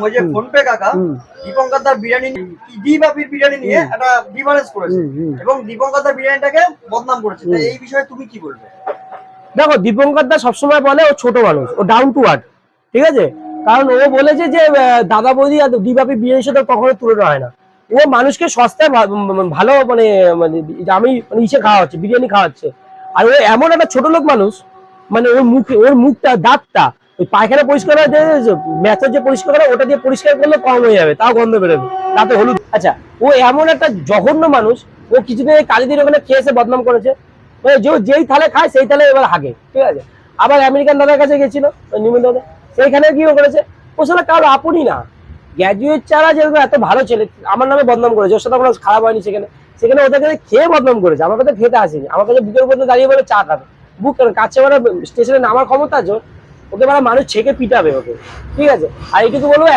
ওই যে ফোনপে কাকা দীপঙ্কর দার বিরিয়ানি দিবাপির বিরিয়ানি নিয়ে একটা ডিফারেন্স করেছে এবং দীপঙ্কর দার বিরিয়ানিটাকে বদনাম করেছে। এই বিষয়ে তুমি কি বলবে? দেখো, দীপঙ্কর দা সবসময় বলে ও ছোট মানুষ, ও ডাউন টু আর্থ, ঠিক আছে? কারণ ও বলেছে যে দাদা বৌদি আর দিবাপি বিরিয়ানির সাথে কখনো তুলনা হয় না। ও মানুষকে সস্তায় ভালো মানে আমি মানে ইসে খাওয়াচ্ছে, বিরিয়ানি খাওয়াচ্ছে। আর ও এমন একটা ছোট লোক মানুষ, মানে ওর মুখটা দাঁতটা ওই পায়খানা পরিষ্কার হয়, ম্যাথর যে পরিষ্কার করে ওটা দিয়ে পরিষ্কার করলে কম হয়ে যাবে, তাও গন্ধ বেরোবে, তাতে হলুদ। আচ্ছা, ও এমন একটা জঘন্য মানুষ, ও কিছুদিন কালীদির ওখানে খেয়ে এসে বদনাম করেছে। যেই থালে খায় সেই থালে এবার হাগে, ঠিক আছে? আবার আমেরিকান দাদার কাছে গেছিল নিমন্ত্রণ, সেইখানে কি করেছে, ও সাথে কারো আপনি না, গ্র্যাজুয়েট ছাড়া যেরকম এত ভালো ছেলে আমার নামে বদনাম করেছে, ওর সাথে কোনো খারাপ হয়নি। সেখানে ওদের কাছে খেয়ে বদনাম করেছে, আমার কাছে খেতে আসেনি। আমার কাছে বুকের উপর দাঁড়িয়ে বলে চা খাবে, বুক কাছে মানে স্টেশনে নামার ক্ষমতা আছে, ওকে মানে মানুষ ছেঁকে পিটাবে ওকে, ঠিক আছে? আর এইটুকু বলবো